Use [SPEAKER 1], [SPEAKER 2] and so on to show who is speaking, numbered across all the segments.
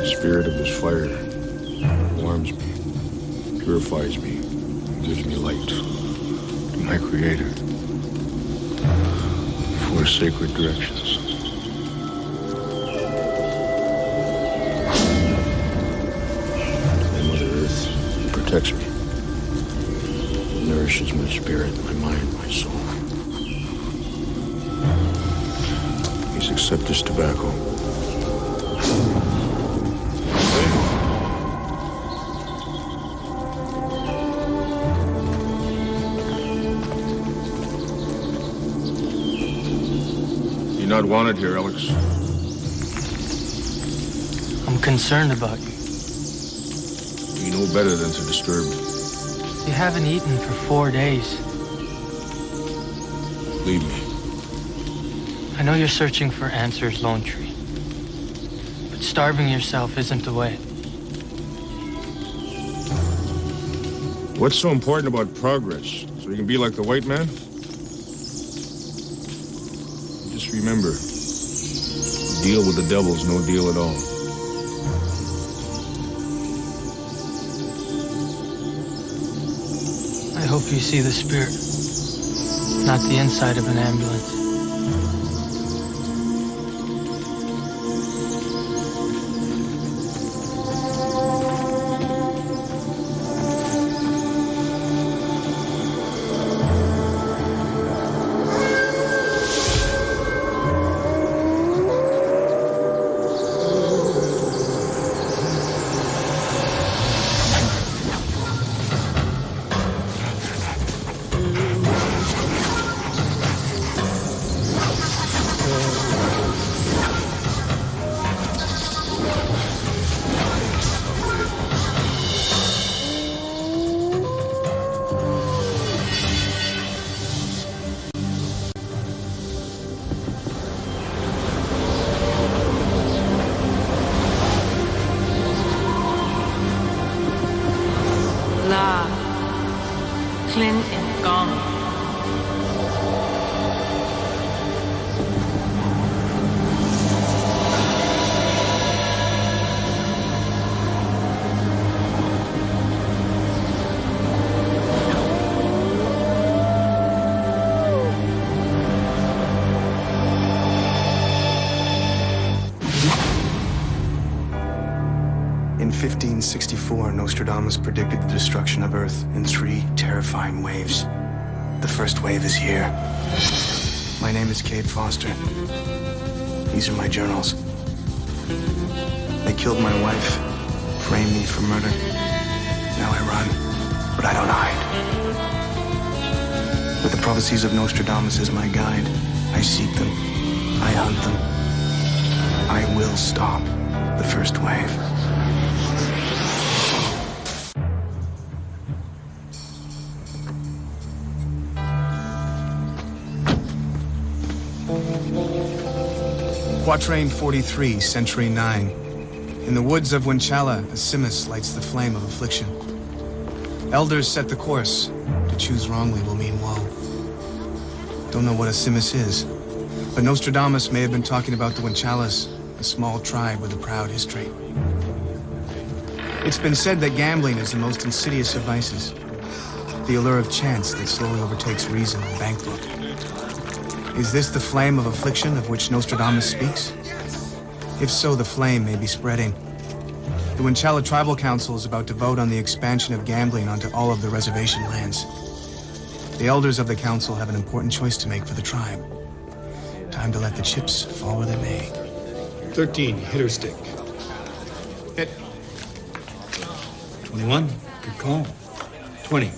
[SPEAKER 1] spirit of this fire warms me, purifies me, gives me light to my Creator. Four sacred directions. My Mother Earth protects me, nourishes my spirit, my mind, my soul. Please accept this tobacco. You're not wanted here, Alex.
[SPEAKER 2] I'm concerned about you.
[SPEAKER 1] You know better than to disturb me.
[SPEAKER 2] You haven't eaten for 4 days.
[SPEAKER 1] Leave me.
[SPEAKER 2] I know you're searching for answers, Lone Tree. But starving yourself isn't the way.
[SPEAKER 1] What's so important about progress? So you can be like the white man? Just remember, deal with the devil's no deal at all.
[SPEAKER 2] I hope you see the spirit, not the inside of an ambulance.
[SPEAKER 3] Clint and Gong.
[SPEAKER 4] In 1564, Nostradamus predicted the destruction of Earth in 3 terrifying waves. The first wave is here. My name is Cade Foster. These are my journals. They killed my wife, framed me for murder. Now I run, but I don't hide. With the prophecies of Nostradamus as my guide, I seek them, I hunt them. I will stop the first wave. Quatrain 43, Century 9. In the woods of Winchala, a Simus lights the flame of affliction. Elders set the course. To choose wrongly will mean woe. Don't know what a Simus is, but Nostradamus may have been talking about the Winchalas, a small tribe with a proud history. It's been said that gambling is the most insidious of vices, the allure of chance that slowly overtakes reason and bankbook. Is this the flame of affliction of which Nostradamus speaks? If so, the flame may be spreading. The Winchala Tribal Council is about to vote on the expansion of gambling onto all of the reservation lands. The elders of the council have an important choice to make for the tribe. Time to let the chips fall where they may.
[SPEAKER 5] 13, hit or stick.
[SPEAKER 4] Hit.
[SPEAKER 5] 21, good call. 20.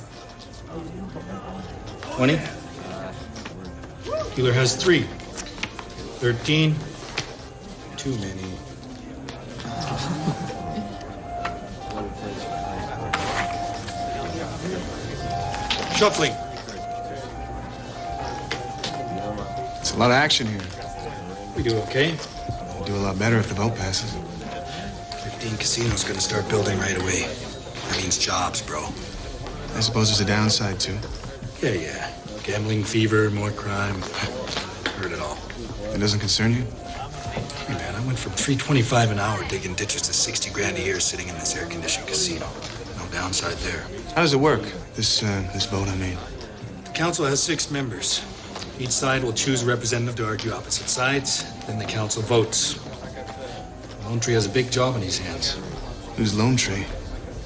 [SPEAKER 5] 20. Dealer has 3. 13. Too many. Shuffling.
[SPEAKER 4] It's a lot of action here.
[SPEAKER 5] We do okay.
[SPEAKER 4] We'll do a lot better if the vote passes.
[SPEAKER 6] 15 casinos gonna start building right away. That means jobs, bro.
[SPEAKER 4] I suppose there's a downside, too.
[SPEAKER 5] Yeah. Gambling fever, more crime.
[SPEAKER 6] Heard it all.
[SPEAKER 4] It doesn't concern you?
[SPEAKER 6] Hey, man, I went from $3.25 an hour digging ditches to 60 grand a year sitting in this air-conditioned casino. No downside there.
[SPEAKER 4] How does it work, this vote, I mean?
[SPEAKER 6] The council has 6 members. Each side will choose a representative to argue opposite sides. Then the council votes. Lone Tree has a big job in his hands.
[SPEAKER 4] Who's Lone Tree?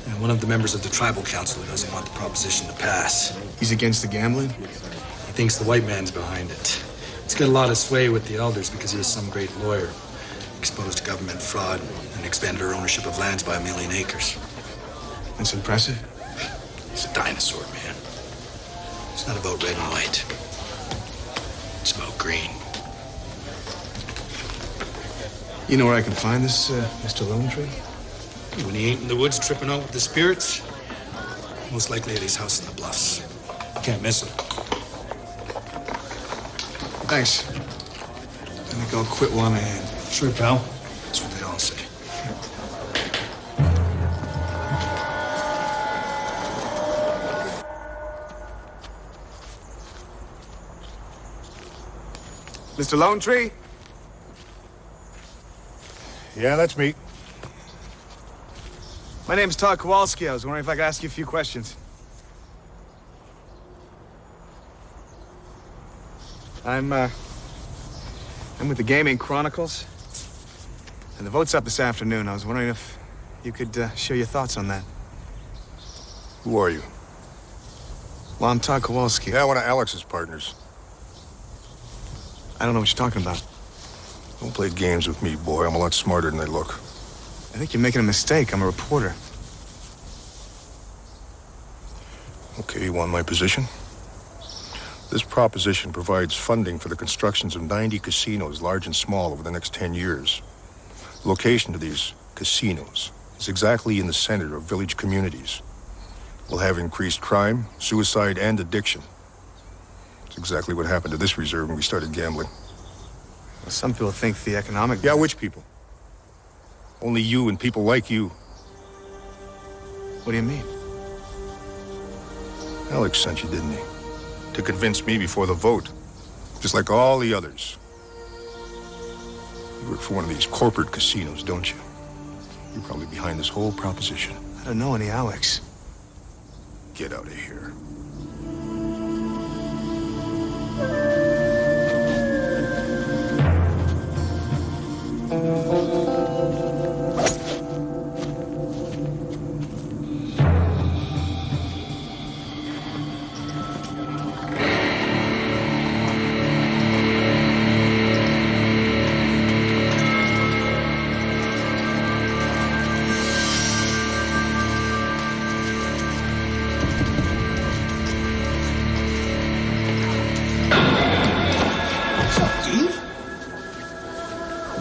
[SPEAKER 6] And one of the members of the tribal council who doesn't want the proposition to pass.
[SPEAKER 4] He's against the gambling?
[SPEAKER 6] He thinks the white man's behind it. He's got a lot of sway with the elders because he was some great lawyer. Exposed government fraud and expanded our ownership of lands by 1 million acres.
[SPEAKER 4] That's impressive.
[SPEAKER 6] He's a dinosaur, man. It's not about red and white. It's about green.
[SPEAKER 4] You know where I can find this, Mr. Lone Tree?
[SPEAKER 6] When he ain't in the woods tripping out with the spirits, most likely at his house in the Bluffs. Can't miss him.
[SPEAKER 4] Thanks. I think I'll quit while I'm ahead.
[SPEAKER 6] Sure, pal. That's what they all say.
[SPEAKER 4] Mr. Lone Tree?
[SPEAKER 1] Yeah, that's me.
[SPEAKER 4] My name's Todd Kowalski. I was wondering if I could ask you a few questions. I'm with the Gaming Chronicles. And the vote's up this afternoon. I was wondering if you could share your thoughts on that.
[SPEAKER 1] Who are you?
[SPEAKER 4] Well, I'm Todd Kowalski.
[SPEAKER 1] Yeah, one of Alex's partners.
[SPEAKER 4] I don't know what you're talking about.
[SPEAKER 1] Don't play games with me, boy. I'm a lot smarter than they look.
[SPEAKER 4] I think you're making a mistake. I'm a reporter.
[SPEAKER 1] Okay, you want my position? This proposition provides funding for the constructions of 90 casinos, large and small, over the next 10 years. The location of these casinos is exactly in the center of village communities. We'll have increased crime, suicide, and addiction. It's exactly what happened to this reserve when we started gambling.
[SPEAKER 4] Well, some people think the economic...
[SPEAKER 1] Yeah, which people? Only you and people like you.
[SPEAKER 4] What do you mean?
[SPEAKER 1] Alex sent you, didn't he? To convince me before the vote. Just like all the others. You work for one of these corporate casinos, don't you? You're probably behind this whole proposition.
[SPEAKER 4] I don't know any Alex.
[SPEAKER 1] Get out of here.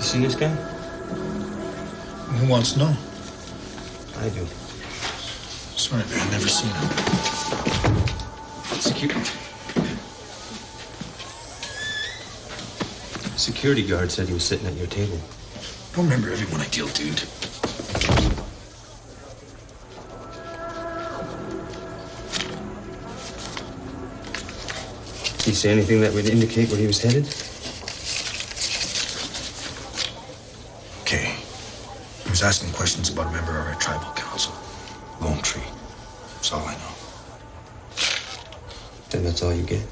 [SPEAKER 3] Seen this guy?
[SPEAKER 5] Who wants to know?
[SPEAKER 3] I do.
[SPEAKER 5] Sorry, man. I've never seen him.
[SPEAKER 3] Security guard said he was sitting at your table.
[SPEAKER 5] I don't remember everyone I deal, dude.
[SPEAKER 3] Did he say anything that would indicate where he was headed?
[SPEAKER 6] Okay. He was asking questions about a member of our tribal council. Lone Tree. That's all I know.
[SPEAKER 3] Then that's all you get.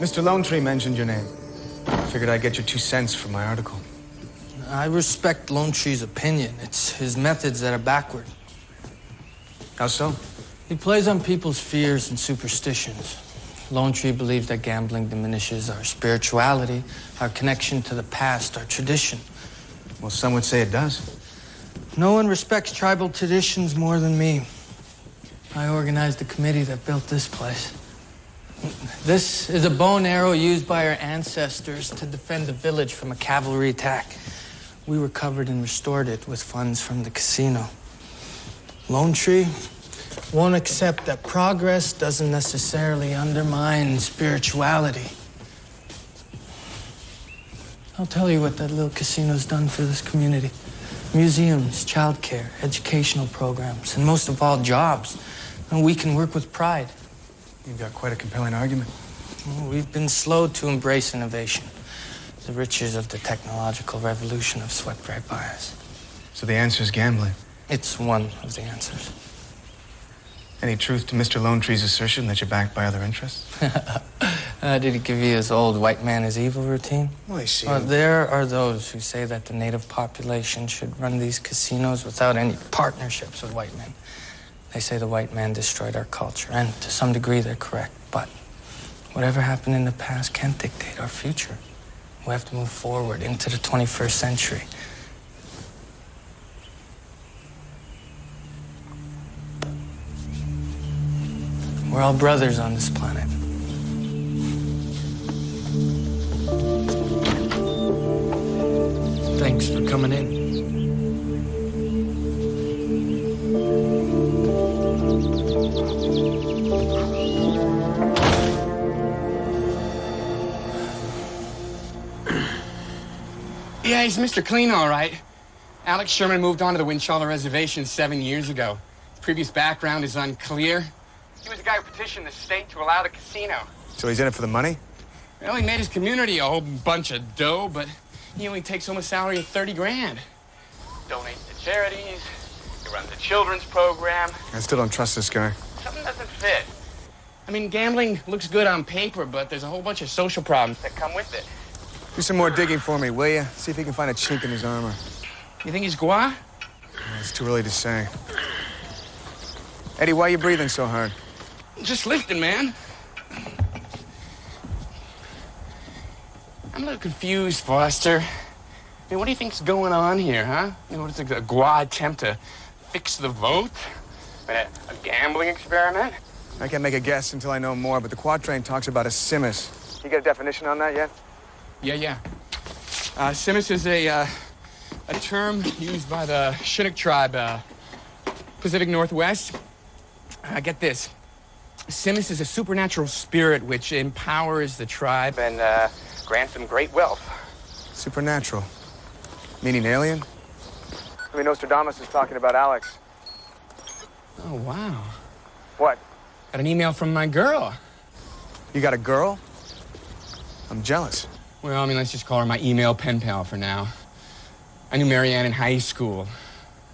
[SPEAKER 4] Mr. Lone Tree mentioned your name. I figured I'd get your 2 cents for my article.
[SPEAKER 2] I respect Lone Tree's opinion. It's his methods that are backward.
[SPEAKER 4] How so?
[SPEAKER 2] He plays on people's fears and superstitions. Lone Tree believes that gambling diminishes our spirituality, our connection to the past, our tradition.
[SPEAKER 4] Well, some would say it does.
[SPEAKER 2] No one respects tribal traditions more than me. I organized the committee that built this place. This is a bow and arrow used by our ancestors to defend the village from a cavalry attack. We recovered and restored it with funds from the casino. Lone Tree won't accept that progress doesn't necessarily undermine spirituality. I'll tell you what that little casino's done for this community. Museums, childcare, educational programs, and most of all, jobs. And we can work with pride.
[SPEAKER 4] You've got quite a compelling argument.
[SPEAKER 2] Well, we've been slow to embrace innovation. The riches of the technological revolution have swept right by us.
[SPEAKER 4] So the answer is gambling.
[SPEAKER 2] It's one of the answers.
[SPEAKER 4] Any truth to Mr. Lone Tree's assertion that you're backed by other interests?
[SPEAKER 2] Did he give you his old white man is evil routine?
[SPEAKER 4] Well, I see.
[SPEAKER 2] Well, there are those who say that the native population should run these casinos without any partnerships with white men. They say the white man destroyed our culture, and to some degree they're correct. But whatever happened in the past can't dictate our future. We have to move forward into the 21st century. We're all brothers on this planet. Thanks for coming in.
[SPEAKER 7] Yeah, he's Mr. Clean, all right. Alex Sherman moved on to the Winchala Reservation 7 years ago. His previous background is unclear. He was the guy who petitioned the state to allow the casino.
[SPEAKER 4] So he's in it for the money?
[SPEAKER 7] Well, he made his community a whole bunch of dough, but he only takes home a salary of 30 grand. Donates to charities. He runs a children's program.
[SPEAKER 4] I still don't trust this guy.
[SPEAKER 7] Something doesn't fit. I mean, gambling looks good on paper, but there's a whole bunch of social problems that come with it.
[SPEAKER 4] Do some more digging for me, will you? See if you can find a chink in his armor.
[SPEAKER 7] You think he's Gua?
[SPEAKER 4] It's too early to say. Eddie, why are you breathing so hard?
[SPEAKER 7] Just lifting, man. I'm a little confused, Foster. I mean, what do you think's going on here, huh? You know, it's like a Gua attempt to fix the vote? I mean, a gambling experiment?
[SPEAKER 4] I can't make a guess until I know more, but the quatrain talks about a simus. You get a definition on that yet?
[SPEAKER 7] Yeah. Simus is a term used by the Chinook tribe, Pacific Northwest. Get this. Simus is a supernatural spirit which empowers the tribe and grants them great wealth.
[SPEAKER 4] Supernatural. Meaning alien? I mean, Nostradamus is talking about Alex.
[SPEAKER 7] Oh, wow.
[SPEAKER 4] What?
[SPEAKER 7] Got an email from my girl.
[SPEAKER 4] You got a girl? I'm jealous.
[SPEAKER 7] Well, I mean, let's just call her my email pen pal for now. I knew Marianne in high school,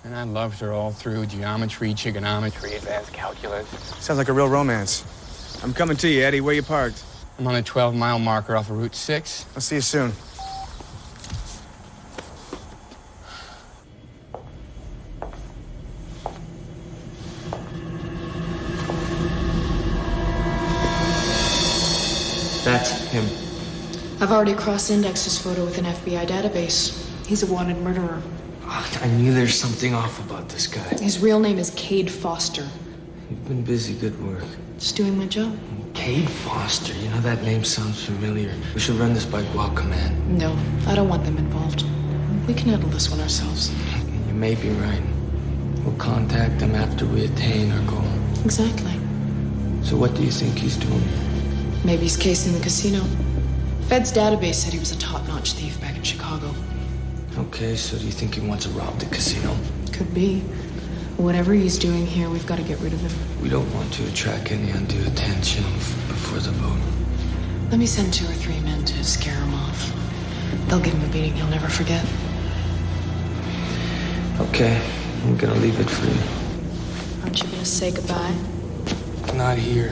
[SPEAKER 7] and I loved her all through geometry, trigonometry, advanced calculus.
[SPEAKER 4] Sounds like a real romance. I'm coming to you, Eddie. Where you parked?
[SPEAKER 7] I'm on a 12-mile marker off of Route 6.
[SPEAKER 4] I'll see you soon.
[SPEAKER 3] That's him.
[SPEAKER 8] I've already cross-indexed his photo with an FBI database. He's a wanted murderer.
[SPEAKER 3] I knew there's something off about this guy.
[SPEAKER 8] His real name is Cade Foster.
[SPEAKER 3] You've been busy, good work.
[SPEAKER 8] Just doing my job.
[SPEAKER 3] Cade Foster, you know that name sounds familiar. We should run this by Guam Command.
[SPEAKER 8] No, I don't want them involved. We can handle this one ourselves.
[SPEAKER 3] You may be right. We'll contact them after we attain our goal.
[SPEAKER 8] Exactly.
[SPEAKER 3] So what do you think he's doing?
[SPEAKER 8] Maybe he's casing the casino. Fed's database said he was a top-notch thief back in Chicago.
[SPEAKER 3] Okay, so do you think he wants to rob the casino?
[SPEAKER 8] Could be. Whatever he's doing here, we've got to get rid of him.
[SPEAKER 3] We don't want to attract any undue attention before the vote.
[SPEAKER 8] Let me send 2 or 3 men to scare him off. They'll give him a beating he'll never forget.
[SPEAKER 3] Okay, I'm gonna leave it for you.
[SPEAKER 8] Aren't you gonna say goodbye?
[SPEAKER 2] Not here.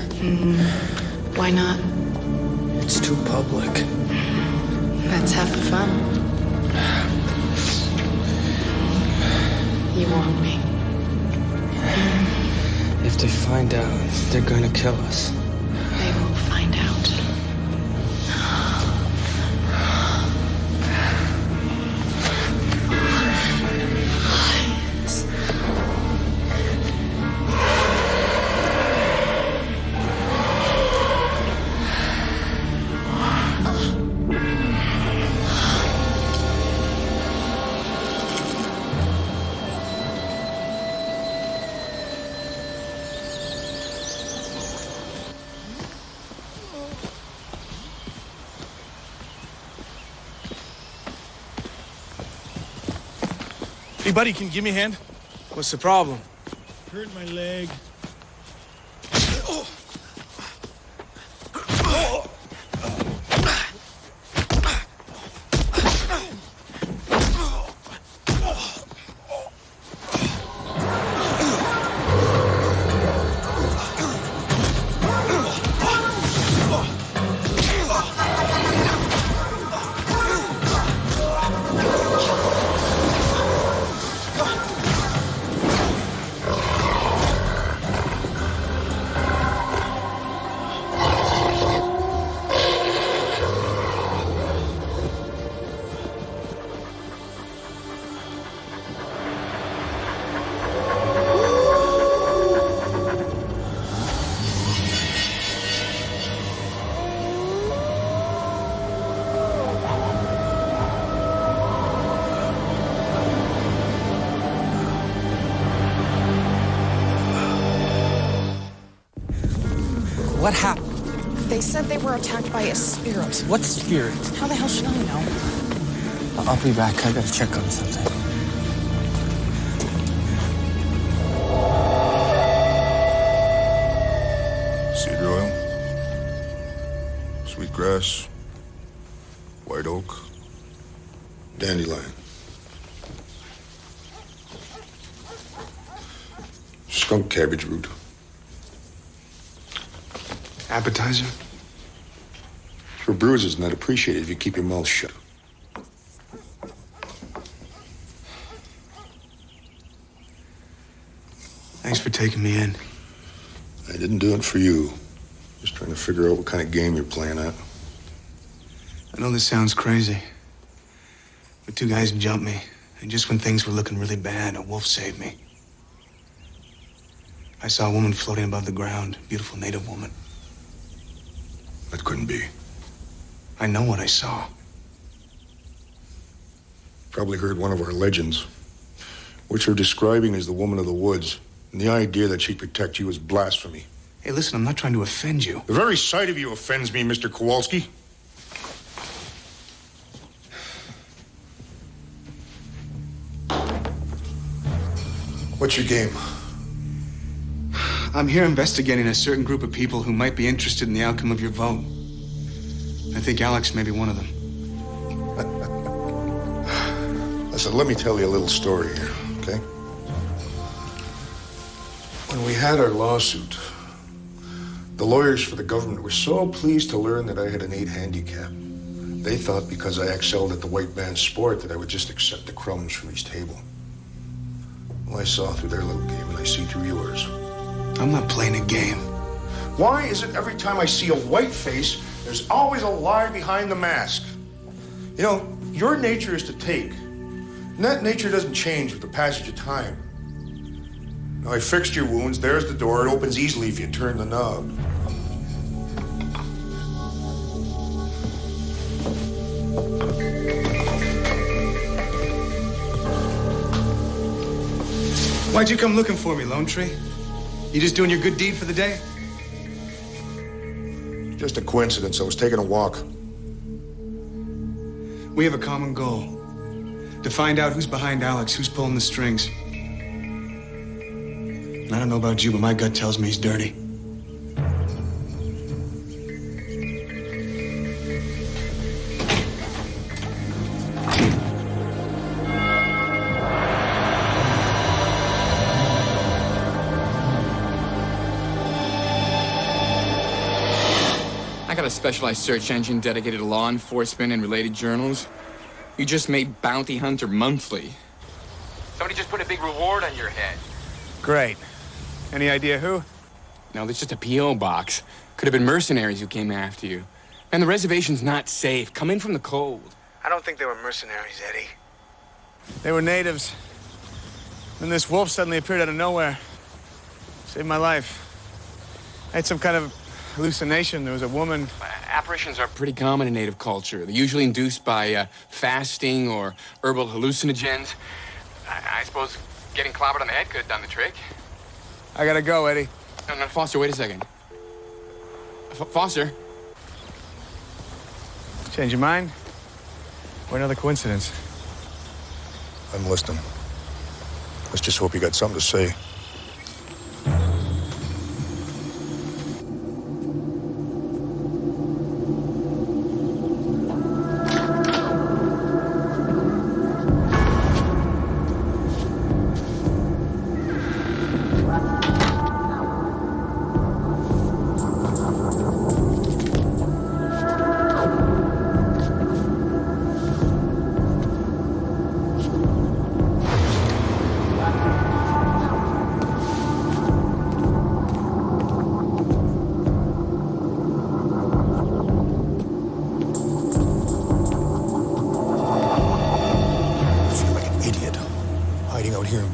[SPEAKER 8] Why not?
[SPEAKER 2] It's too public.
[SPEAKER 8] That's half the fun. You want me?
[SPEAKER 2] If they find out, they're gonna kill us.
[SPEAKER 8] They will find out.
[SPEAKER 5] Hey, buddy, can you give me a hand?
[SPEAKER 4] What's the problem?
[SPEAKER 5] Hurt my leg.
[SPEAKER 3] What happened?
[SPEAKER 8] They said they were attacked by a spirit.
[SPEAKER 3] What spirit?
[SPEAKER 8] How the hell should I know?
[SPEAKER 3] I'll be back. I gotta check on something.
[SPEAKER 1] Cedar oil, sweet grass, white oak, dandelion, skunk cabbage root.
[SPEAKER 4] Appetizer?
[SPEAKER 1] For bruises, not appreciated if you keep your mouth shut.
[SPEAKER 4] Thanks for taking me in.
[SPEAKER 1] I didn't do it for you. Just trying to figure out what kind of game you're playing at.
[SPEAKER 4] I know this sounds crazy, but two guys jumped me, and just when things were looking really bad, a wolf saved me. I saw a woman floating above the ground, a beautiful native woman.
[SPEAKER 1] That couldn't be.
[SPEAKER 4] I know what I saw.
[SPEAKER 1] Probably heard one of our legends, which you're describing as the woman of the woods. And the idea that she'd protect you is blasphemy.
[SPEAKER 4] Hey, listen, I'm not trying to offend you.
[SPEAKER 1] The very sight of you offends me, Mr. Kowalski. What's your game?
[SPEAKER 4] I'm here investigating a certain group of people who might be interested in the outcome of your vote. I think Alex may be one of them.
[SPEAKER 1] Listen, let me tell you a little story here, okay? When we had our lawsuit, the lawyers for the government were so pleased to learn that I had an 8 handicap. They thought because I excelled at the white man's sport that I would just accept the crumbs from his table. Well, I saw through their little game and I see through yours.
[SPEAKER 4] I'm not playing a game.
[SPEAKER 1] Why is it every time I see a white face, there's always a lie behind the mask? You know, your nature is to take. And that nature doesn't change with the passage of time. Now, I fixed your wounds. There's the door. It opens easily if you turn the knob.
[SPEAKER 4] Why'd you come looking for me, Lone Tree? You just doing your good deed for the day?
[SPEAKER 1] Just a coincidence. I was taking a walk.
[SPEAKER 4] We have a common goal. To find out who's behind Alex, who's pulling the strings. I don't know about you, but my gut tells me he's dirty.
[SPEAKER 7] I got a specialized search engine dedicated to law enforcement and related journals. You just made Bounty Hunter Monthly. Somebody just put a big reward on your head.
[SPEAKER 4] Great. Any idea who?
[SPEAKER 7] No, there's just a P.O. box. Could have been mercenaries who came after you. And the reservation's not safe. Come in from the cold.
[SPEAKER 4] I don't think they were mercenaries, Eddie. They were natives. Then this wolf suddenly appeared out of nowhere. Saved my life. I had some kind of hallucination. There was a woman.
[SPEAKER 7] Apparitions are pretty common in native culture. They're usually induced by fasting or herbal hallucinogens. I suppose getting clobbered on the head could have done the trick.
[SPEAKER 4] I gotta go, Eddie.
[SPEAKER 7] No, Foster, wait a second. Foster?
[SPEAKER 4] Change your mind? Or another coincidence?
[SPEAKER 1] I'm listening. Let's just hope you got something to say.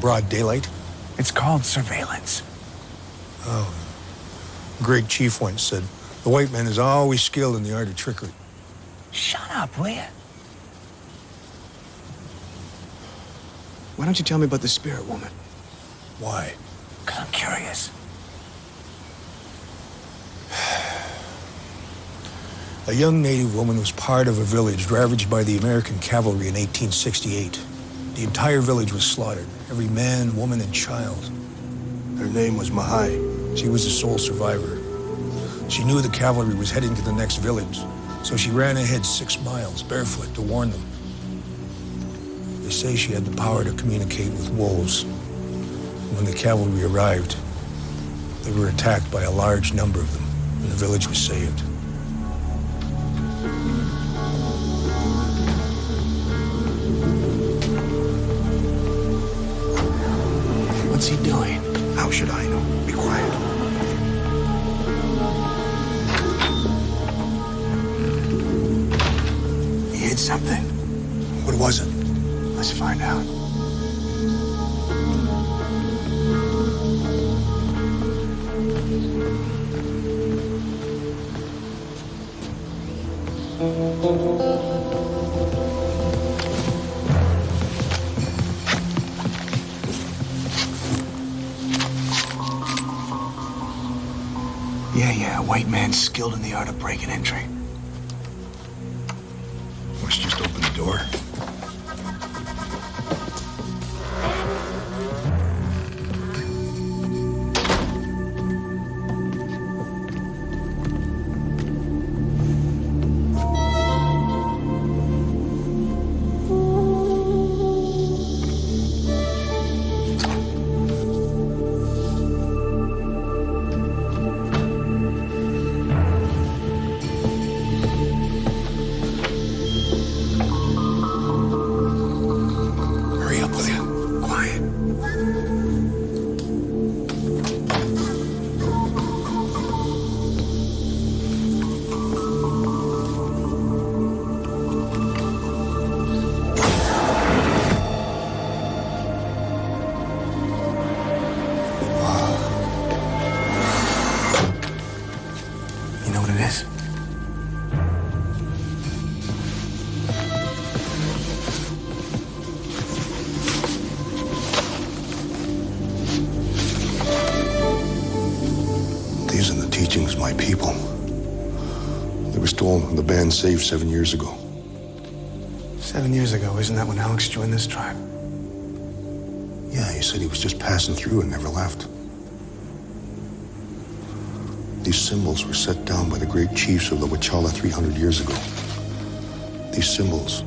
[SPEAKER 1] Broad daylight?
[SPEAKER 4] It's called surveillance.
[SPEAKER 1] Oh. Great chief once said, the white man is always skilled in the art of trickery.
[SPEAKER 4] Shut up, will ya? Why don't you tell me about the spirit woman?
[SPEAKER 1] Why?
[SPEAKER 4] Because I'm curious.
[SPEAKER 9] A young native woman was part of a village ravaged by the American cavalry in 1868. The entire village was slaughtered, every man, woman, and child.
[SPEAKER 1] Her name was Mahai.
[SPEAKER 9] She was the sole survivor. She knew the cavalry was heading to the next village, so she ran ahead 6 miles, barefoot, to warn them. They say she had the power to communicate with wolves. When the cavalry arrived, they were attacked by a large number of them, and the village was saved.
[SPEAKER 4] What's he doing?
[SPEAKER 1] How should I know? Be quiet.
[SPEAKER 4] He hid something.
[SPEAKER 1] What was it?
[SPEAKER 4] Let's find out. Yeah, a white man skilled in the art of break and entry.
[SPEAKER 1] Let's just open the door. My people. They were stolen from the band saved 7 years ago.
[SPEAKER 4] 7 years ago, isn't that when Alex joined this tribe?
[SPEAKER 1] Yeah, he said he was just passing through and never left. These symbols were set down by the great chiefs of the Wachala 300 years ago. These symbols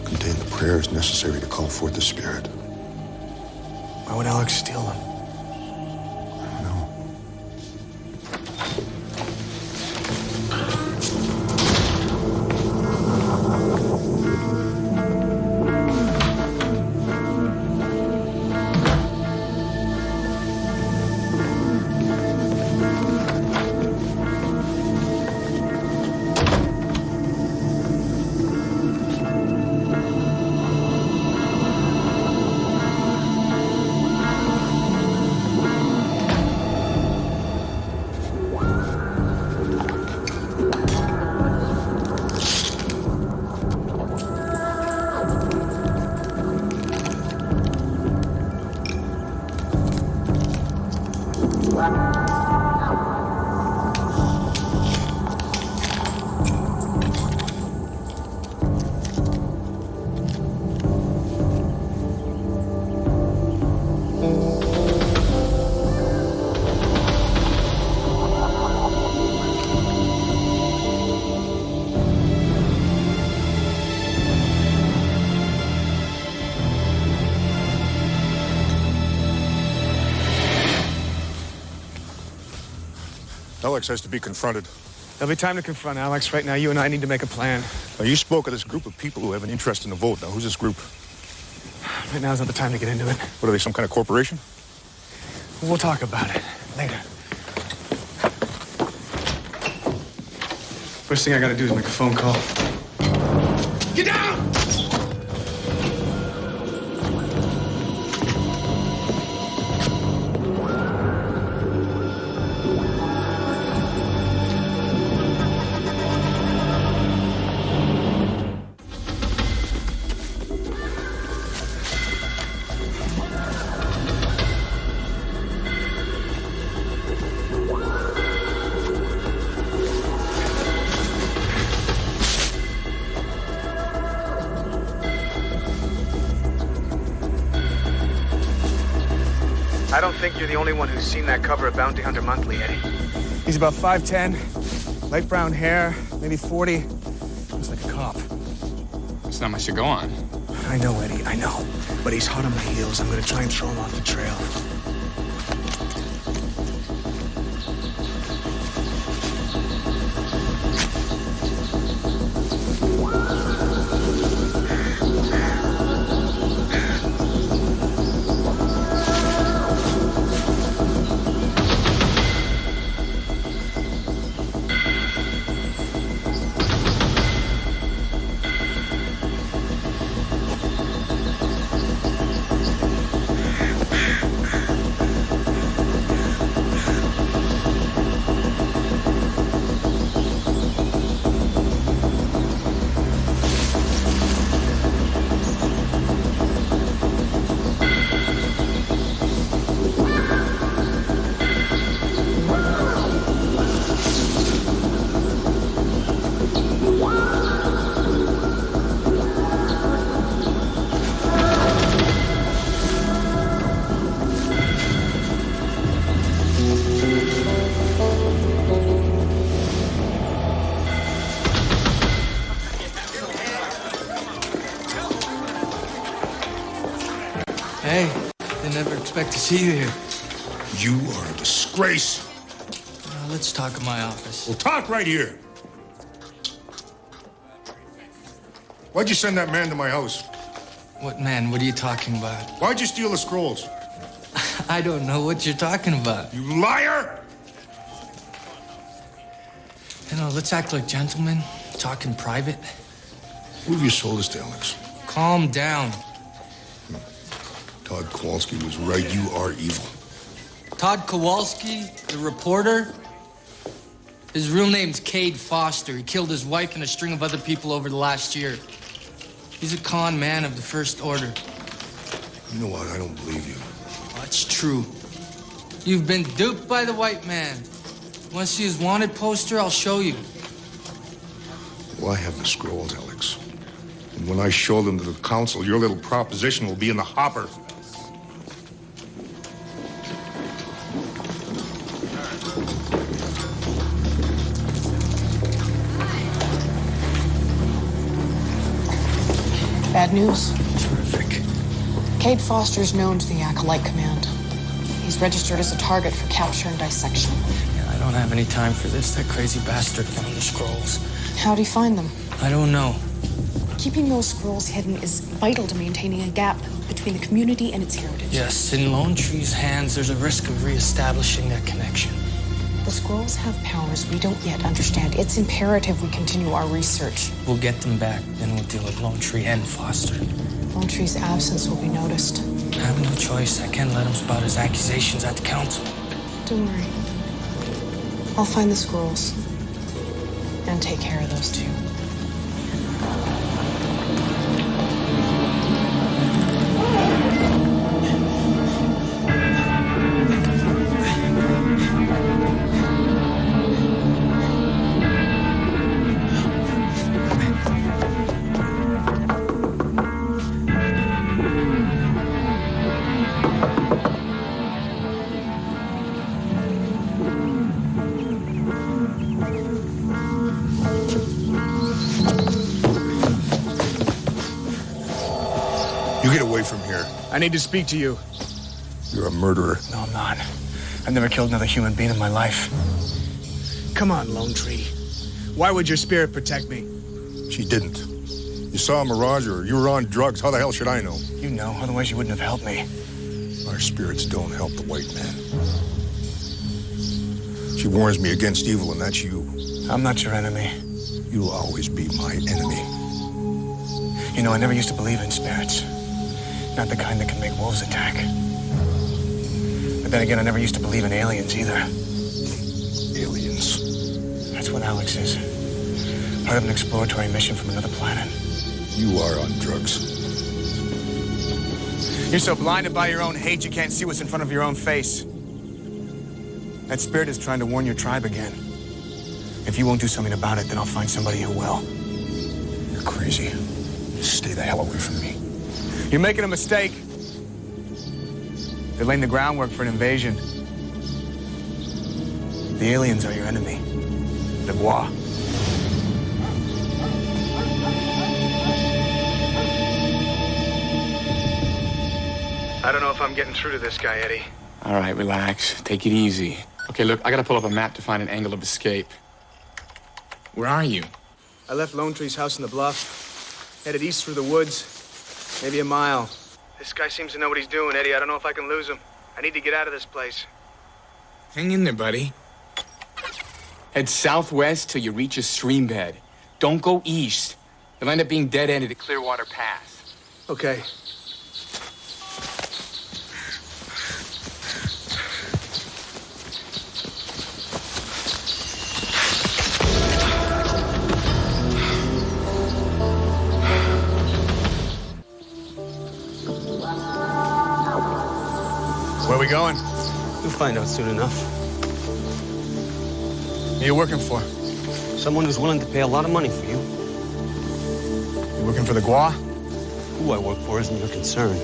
[SPEAKER 1] contain the prayers necessary to call forth the spirit.
[SPEAKER 4] Why would Alex steal them?
[SPEAKER 1] Alex has to be confronted.
[SPEAKER 4] There'll be time to confront Alex. Right now, you and I need to make a plan.
[SPEAKER 1] Now, you spoke of this group of people who have an interest in the vote. Now, who's this group?
[SPEAKER 4] Right now is not the time to get into it.
[SPEAKER 1] What are they, some kind of corporation?
[SPEAKER 4] We'll talk about it later. First thing I gotta do is make a phone call. Get down! I don't think you're the only one who's seen that cover of Bounty Hunter Monthly, Eddie.
[SPEAKER 5] He's about 5'10", light brown hair, maybe 40. Looks like a cop.
[SPEAKER 7] It's not much to go on.
[SPEAKER 5] I know, Eddie, I know. But he's hot on my heels. I'm gonna try and throw him off the trail.
[SPEAKER 2] Hey, didn't ever expect to see you here.
[SPEAKER 1] You are a disgrace.
[SPEAKER 2] Let's talk in my office.
[SPEAKER 1] We'll talk right here. Why'd you send that man to my house?
[SPEAKER 2] What man? What are you talking about?
[SPEAKER 1] Why'd you steal the scrolls?
[SPEAKER 2] I don't know what you're talking about.
[SPEAKER 1] You liar!
[SPEAKER 2] You know, let's act like gentlemen, talk in private.
[SPEAKER 1] Who have you sold this to, Alex?
[SPEAKER 2] Calm down.
[SPEAKER 1] Todd Kowalski was right. You are evil.
[SPEAKER 2] Todd Kowalski, the reporter? His real name's Cade Foster. He killed his wife and a string of other people over the last year. He's a con man of the First Order.
[SPEAKER 1] You know what? I don't believe you.
[SPEAKER 2] That's true. You've been duped by the white man. Want to see his wanted poster? I'll show you.
[SPEAKER 1] Well, I have the scrolls, Alex. And when I show them to the council, your little proposition will be in the hopper.
[SPEAKER 8] Bad news.
[SPEAKER 2] Terrific.
[SPEAKER 8] Cade Foster's known to the Acolyte Command. He's registered as a target for capture and dissection.
[SPEAKER 2] Yeah, I don't have any time for this. That crazy bastard found the scrolls.
[SPEAKER 8] How'd he find them?
[SPEAKER 2] I don't know.
[SPEAKER 8] Keeping those scrolls hidden is vital to maintaining a gap between the community and its heritage.
[SPEAKER 2] Yes, in Lone Tree's hands, there's a risk of reestablishing that connection.
[SPEAKER 8] The scrolls have powers we don't yet understand. It's imperative we continue our research.
[SPEAKER 2] We'll get them back, then we'll deal with Lone Tree and Foster.
[SPEAKER 8] Lone Tree's absence will be noticed.
[SPEAKER 2] I have no choice. I can't let him spout his accusations at the council.
[SPEAKER 8] Don't worry. I'll find the scrolls and take care of those two.
[SPEAKER 1] You get away from here.
[SPEAKER 5] I need to speak to you.
[SPEAKER 1] You're a murderer.
[SPEAKER 5] No, I'm not. I've never killed another human being in my life. Come on, Lone Tree. Why would your spirit protect me?
[SPEAKER 1] She didn't. You saw a mirage or you were on drugs. How the hell should I know?
[SPEAKER 5] You know, otherwise you wouldn't have helped me.
[SPEAKER 1] Our spirits don't help the white man. She warns me against evil, and that's you.
[SPEAKER 5] I'm not your enemy.
[SPEAKER 1] You'll always be my enemy.
[SPEAKER 5] You know, I never used to believe in spirits. Not the kind that can make wolves attack. But then again, I never used to believe in aliens either.
[SPEAKER 1] Aliens.
[SPEAKER 5] That's what Alex is. Part of an exploratory mission from another planet.
[SPEAKER 1] You are on drugs.
[SPEAKER 5] You're so blinded by your own hate you can't see what's in front of your own face. That spirit is trying to warn your tribe again. If you won't do something about it, then I'll find somebody who will.
[SPEAKER 1] You're crazy. Stay the hell away from me.
[SPEAKER 5] You're making a mistake. They're laying the groundwork for an invasion. The aliens are your enemy. The Gua. I don't know if I'm getting through to this guy, Eddie.
[SPEAKER 7] All right, relax. Take it easy. Okay, look, I gotta pull up a map to find an angle of escape. Where are you?
[SPEAKER 5] I left Lone Tree's house in the bluff. Headed east through the woods. Maybe a mile. This guy seems to know what he's doing, Eddie. I don't know if I can lose him. I need to get out of this place.
[SPEAKER 7] Hang in there, buddy. Head southwest till you reach a stream bed. Don't go east. You'll end up being dead-ended at Clearwater Pass.
[SPEAKER 5] Okay. Where are we going?
[SPEAKER 10] You'll find out soon enough.
[SPEAKER 5] Who are you working for?
[SPEAKER 10] Someone who's willing to pay a lot of money for you.
[SPEAKER 5] You working for the Gua?
[SPEAKER 10] Who I work for isn't your concern.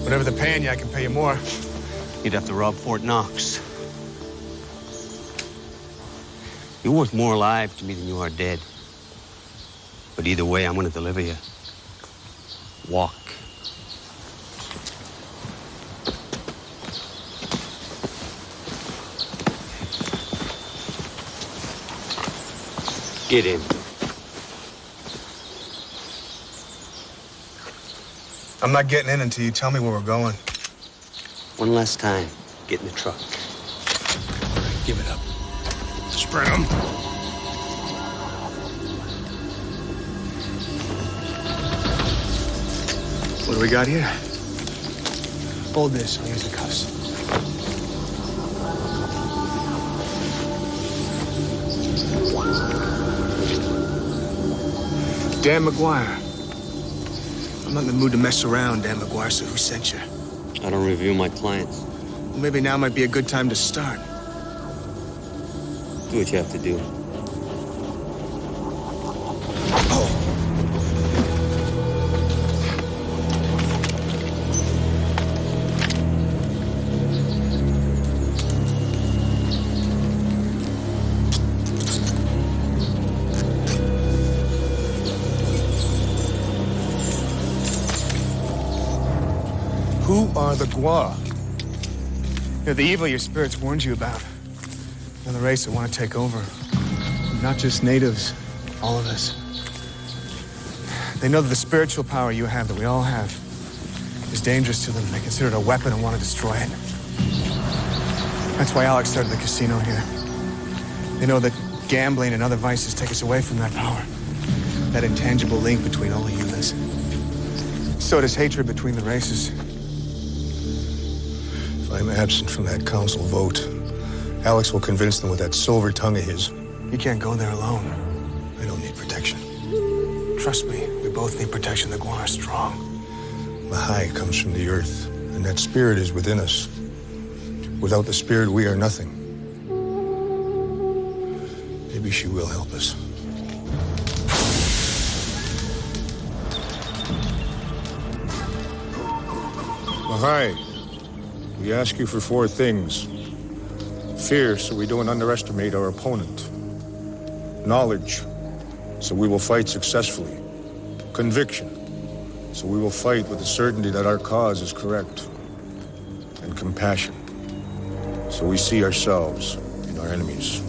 [SPEAKER 5] Whatever they're paying you, I can pay you more.
[SPEAKER 10] You'd have to rob Fort Knox. You're worth more alive to me than you are dead. But either way, I'm gonna deliver you. Walk. Get in.
[SPEAKER 5] I'm not getting in until you tell me where we're going.
[SPEAKER 10] One last time. Get in the truck.
[SPEAKER 9] Give it up. Spread 'em.
[SPEAKER 5] What do we got here? Hold this. I'll use the cuffs. Dan McGuire. I'm not in the mood to mess around, Dan McGuire, so who sent you?
[SPEAKER 10] I don't review my clients.
[SPEAKER 5] Well, maybe now might be a good time to start.
[SPEAKER 10] Do what you have to do.
[SPEAKER 1] Who are the Gua?
[SPEAKER 5] They're the evil your spirits warned you about. They're the race that want to take over. Not just natives, all of us. They know that the spiritual power you have, that we all have, is dangerous to them. They consider it a weapon and want to destroy it. That's why Alex started the casino here. They know that gambling and other vices take us away from that power. That intangible link between all humans. So does hatred between the races.
[SPEAKER 1] If I'm absent from that council vote, Alex will convince them with that silver tongue of his.
[SPEAKER 5] You can't go there alone.
[SPEAKER 1] I don't need protection.
[SPEAKER 5] Trust me, we both need protection. The Gua are strong.
[SPEAKER 1] Mahai comes from the earth, and that spirit is within us. Without the spirit, we are nothing. Maybe she will help us. Mahai, we ask you for 4 things. Fear, so we don't underestimate our opponent. Knowledge, so we will fight successfully. Conviction, so we will fight with the certainty that our cause is correct. And compassion, so we see ourselves in our enemies.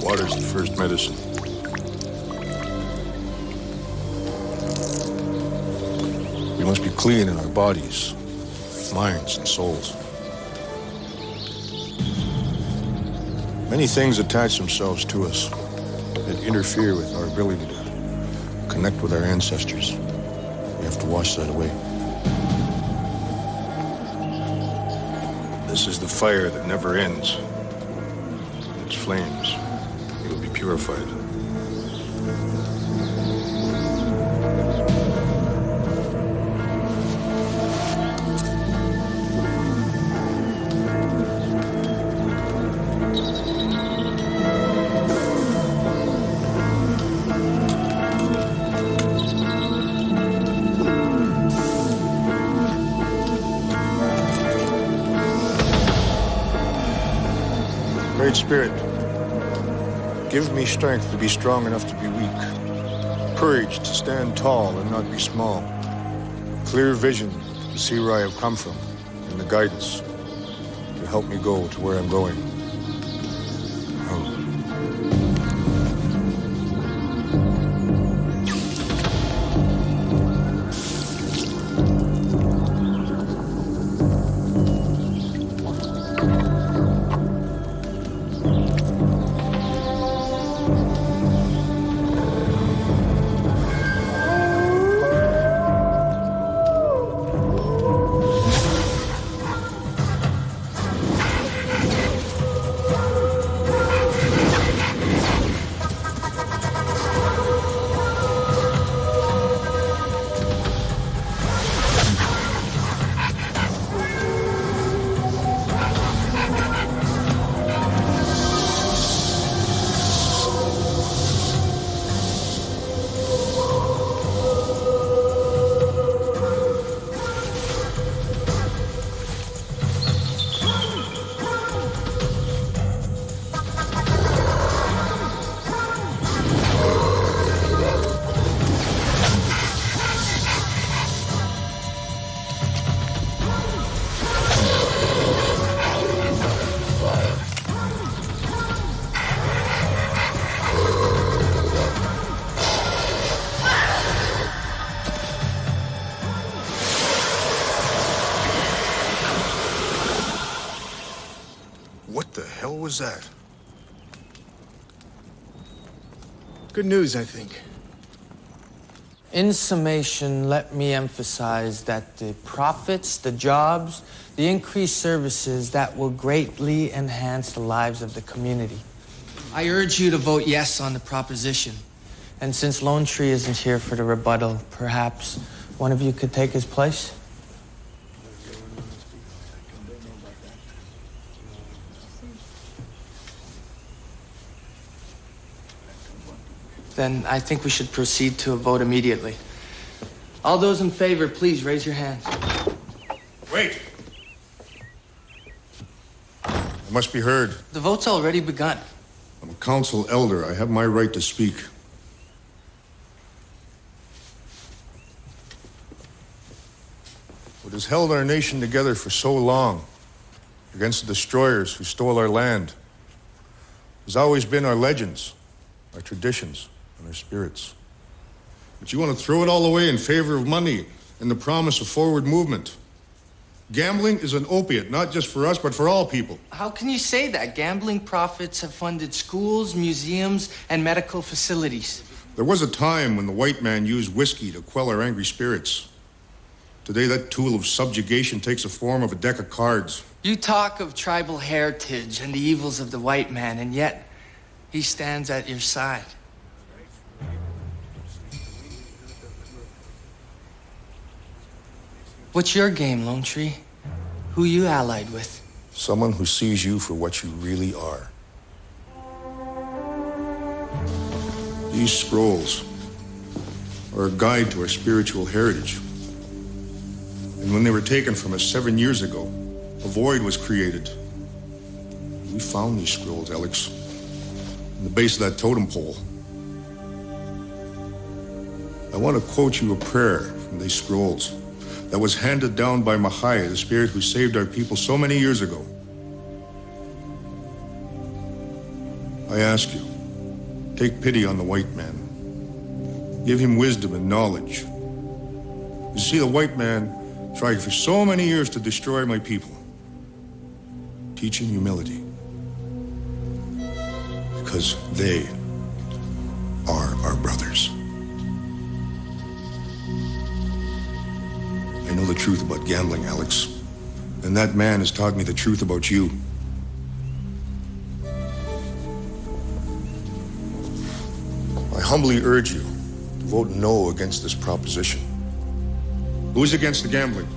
[SPEAKER 1] Water's the first medicine. We must be clean in our bodies, minds, and souls. Many things attach themselves to us that interfere with our ability to connect with our ancestors. We have to wash that away. This is the fire that never ends. In its flames, you will be purified. Great Spirit, give me strength to be strong enough to be weak, courage to stand tall and not be small, clear vision to see where I have come from, and the guidance to help me go to where I'm going. What the hell was that?
[SPEAKER 5] Good news, I think.
[SPEAKER 2] In summation, let me emphasize that the profits, the jobs, the increased services that will greatly enhance the lives of the community. I urge you to vote yes on the proposition. And since Lone Tree isn't here for the rebuttal, perhaps one of you could take his place? Then I think we should proceed to a vote immediately. All those in favor, please raise your hands.
[SPEAKER 1] Wait! I must be heard.
[SPEAKER 2] The vote's already begun.
[SPEAKER 1] I'm a council elder. I have my right to speak. What has held our nation together for so long against the destroyers who stole our land has always been our legends, our traditions, and our spirits. But you want to throw it all away in favor of money and the promise of forward movement. Gambling is an opiate, not just for us, but for all people.
[SPEAKER 2] How can you say that? Gambling profits have funded schools, museums, and medical facilities.
[SPEAKER 1] There was a time when the white man used whiskey to quell our angry spirits. Today, that tool of subjugation takes the form of a deck of cards.
[SPEAKER 2] You talk of tribal heritage and the evils of the white man, and yet he stands at your side. What's your game, Lone Tree? Who you allied with?
[SPEAKER 1] Someone who sees you for what you really are. These scrolls are a guide to our spiritual heritage. And when they were taken from us 7 years ago, a void was created. We found these scrolls, Alex, in the base of that totem pole. I want to quote you a prayer from these scrolls that was handed down by Mahaya, the spirit who saved our people so many years ago. I ask you, take pity on the white man. Give him wisdom and knowledge. You see, the white man tried for so many years to destroy my people. Teach him humility. Because they are our brothers. I know the truth about gambling, Alex. And that man has taught me the truth about you. I humbly urge you to vote no against this proposition. Who's against the gambling?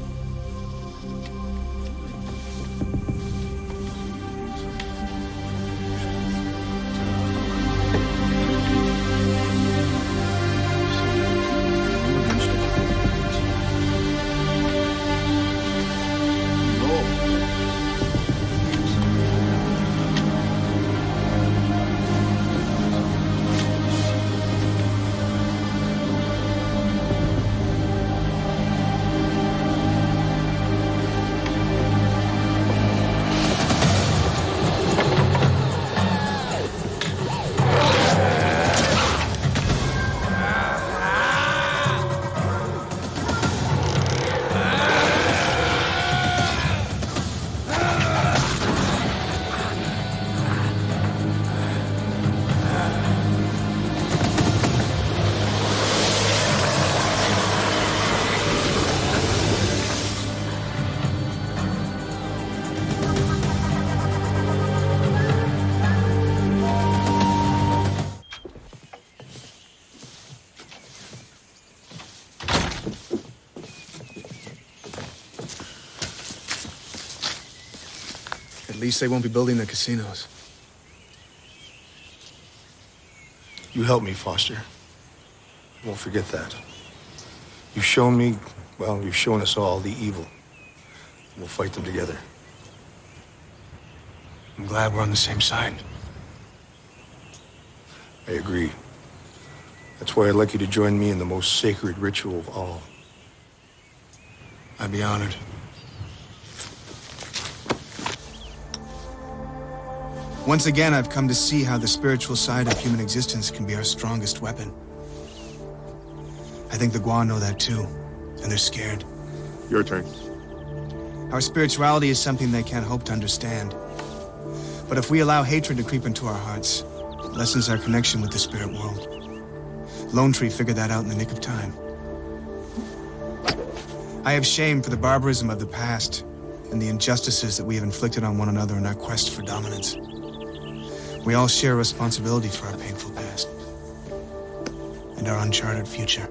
[SPEAKER 5] least they won't be building the casinos.
[SPEAKER 1] You helped me, Foster. I won't forget that. You've shown me, well, you've shown us all the evil. We'll fight them together.
[SPEAKER 5] I'm glad we're on the same side.
[SPEAKER 1] I agree. That's why I'd like you to join me in the most sacred ritual of all.
[SPEAKER 5] I'd be honored. Once again, I've come to see how the spiritual side of human existence can be our strongest weapon. I think the Guan know that too, and they're scared.
[SPEAKER 1] Your turn.
[SPEAKER 5] Our spirituality is something they can't hope to understand. But if we allow hatred to creep into our hearts, it lessens our connection with the spirit world. Lone Tree figured that out in the nick of time. I have shame for the barbarism of the past and the injustices that we have inflicted on one another in our quest for dominance. We all share responsibility for our painful past and our uncharted future.